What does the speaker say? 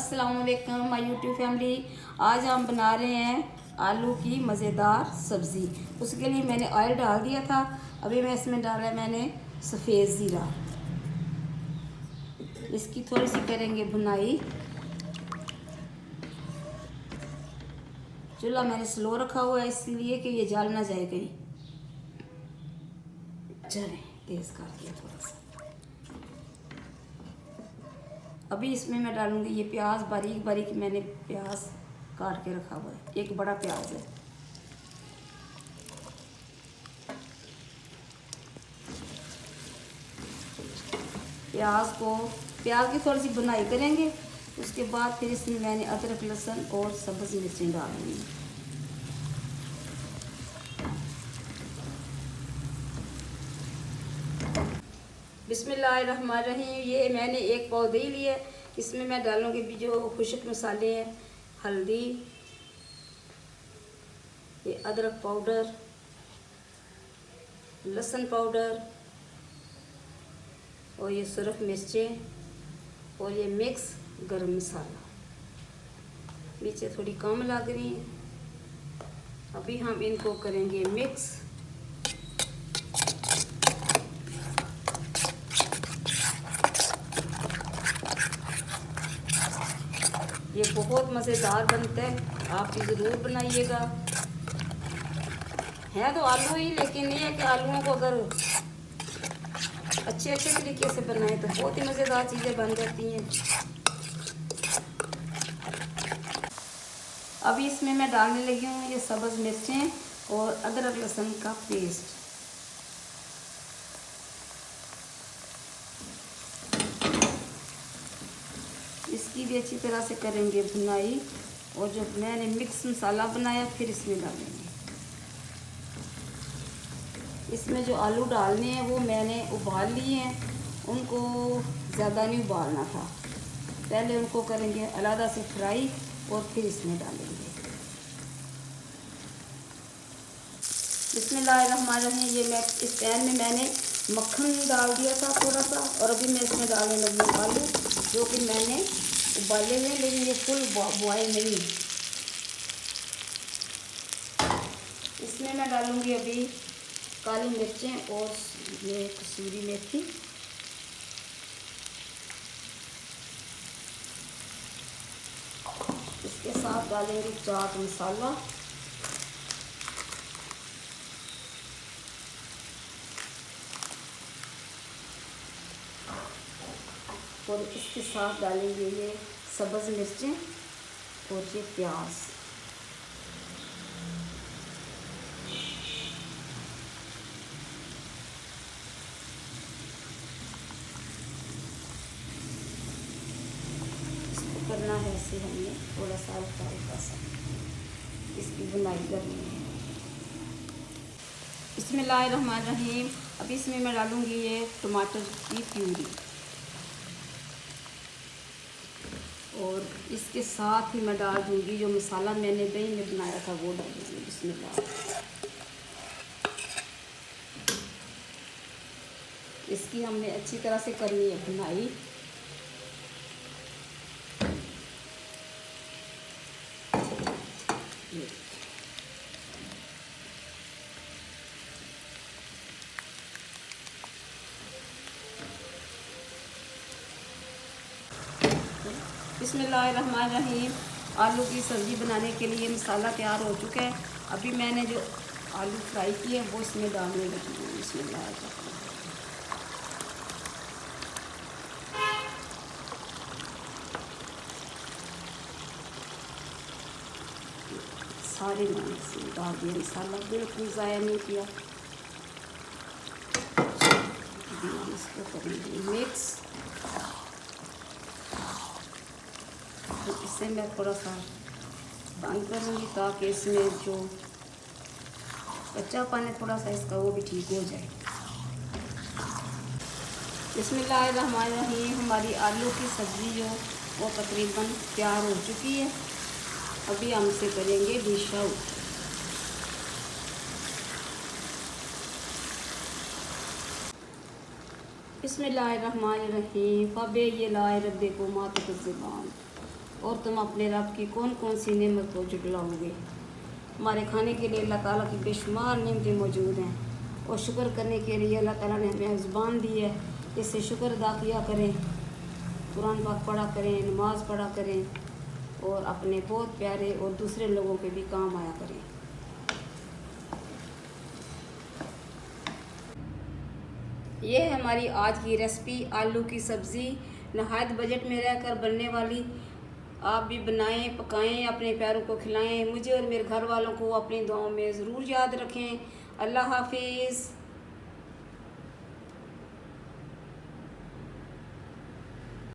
अस्सलाम वालेकुम my YouTube family. आज हम बना रहे हैं आलू की मज़ेदार सब्ज़ी। उसके लिए मैंने ऑयल डाल दिया था। अभी मैं इसमें डाला है मैंने सफ़ेद ज़ीरा। इसकी थोड़ी सी करेंगे भुनाई। चूल्हा मैंने स्लो रखा हुआ है इसलिए कि ये जल ना जाए कहीं। चलें तेज़ कर दिया थोड़ा सा। अभी इसमें मैं डालूंगी ये प्याज, बारीक बारीक मैंने प्याज काट के रखा हुआ है, एक बड़ा प्याज है। प्याज की थोड़ी सी भुनाई करेंगे। उसके बाद फिर इसमें मैंने अदरक, लहसुन और सब्ज़ मिर्चें डालूंगी। बिस्मिल्लाहिर्रहमानिर्रहीम। ये मैंने एक पाव दही लिया। इसमें मैं डालूंगी भी जो खुश्क मसाले हैं, हल्दी, ये अदरक पाउडर, लहसुन पाउडर और ये सुरख मिर्चें और ये मिक्स गरम मसाला। नीचे थोड़ी कम लग रही है। अभी हम इनको करेंगे मिक्स। ये बहुत मज़ेदार बनता है, आप भी ज़रूर बनाइएगा। है तो आलू ही, लेकिन ये है कि आलूओं को अगर अच्छे तरीके से बनाएं तो बहुत ही मज़ेदार चीज़ें बन जाती हैं। अभी इसमें मैं डालने लगी हूँ ये सब्ज़ मिर्चें और अदरक लहसुन का पेस्ट। इसकी भी अच्छी तरह से करेंगे भुनाई। और जो मैंने मिक्स मसाला बनाया फिर इसमें डालेंगे। इसमें जो आलू डालने हैं वो मैंने उबाल लिए हैं, उनको ज़्यादा नहीं उबालना था। पहले उनको करेंगे अलग से फ्राई और फिर इसमें डालेंगे। बिस्मिल्लाहिर्रहमानिर्रहीम। ये मैं इस पैन में मैंने मक्खन डाल दिया था थोड़ा सा, और अभी मैं इसमें डालने लगी हूँ आलू, जो कि मैंने उबाले हुए, लेकिन ये फुल बॉयल नहीं। इसमें मैं डालूँगी अभी काली मिर्चें और ये कसूरी मेथी। इसके साथ डालेंगे चाट मसाला और इसके साथ डालेंगे ये सब्ज़ मिर्चें और ये प्याज। इसको करना है ऐसे, हमने थोड़ा सा हल्का सा इसकी बुनाई करनी है। बिस्मिल्लाहिर्रहमानिर्रहीम। अब इसमें मैं डालूँगी ये टमाटर की प्यूरी, और इसके साथ ही मैं डाल दूँगी जो मसाला मैंने दही में बनाया था वो डाल दूँगी। बिस्मिल्लाह। इसकी हमने अच्छी तरह से करनी है भुनाई। बिस्मिल्लाहिर्रहमानिर्रहीम। आलू की सब्ज़ी बनाने के लिए मसाला तैयार हो चुका है। अभी मैंने जो आलू फ्राई किए वो इसमें डालने लगी हूँ। बिस्मिल्लाह। सारे मैंने इसमें डाल दिया मसाला, बिल्कुल ज़ाया नहीं किया। इसको करेंगे मिक्स। तो इससे मैं थोड़ा सा बंद करूँगी ताकि इसमें जो कच्चापन है थोड़ा सा इसका वो भी ठीक हो जाए। बिस्मिल्लाहिर्रहमानिर्रहीम। हमारी आलू की सब्ज़ी जो वो तकरीबन तैयार हो चुकी है। अभी हम इसे करेंगे डिश आउट। बिस्मिल्लाहिर्रहमानिर्रहीम। फ़बे ये लाए रब्बे को मात ज़बान और तुम अपने रब की कौन कौन सी नेमत को जुटलाओगे। हमारे खाने के लिए अल्लाह ताला की बेशुमार नेमतें मौजूद हैं और शुक्र करने के लिए अल्लाह ताला ने हमें ज़ुबान दी है, इससे शुक्र अदा किया करें, कुरान पाक पढ़ा करें, नमाज़ पढ़ा करें और अपने बहुत प्यारे और दूसरे लोगों के भी काम आया करें। ये है हमारी आज की रेसिपी, आलू की सब्ज़ी, नहायत बजट में रहकर बनने वाली। आप भी बनाएं, पकाएं, अपने प्यारों को खिलाएं। मुझे और मेरे घर वालों को अपनी दुआओं में ज़रूर याद रखें। अल्लाह हाफिज़।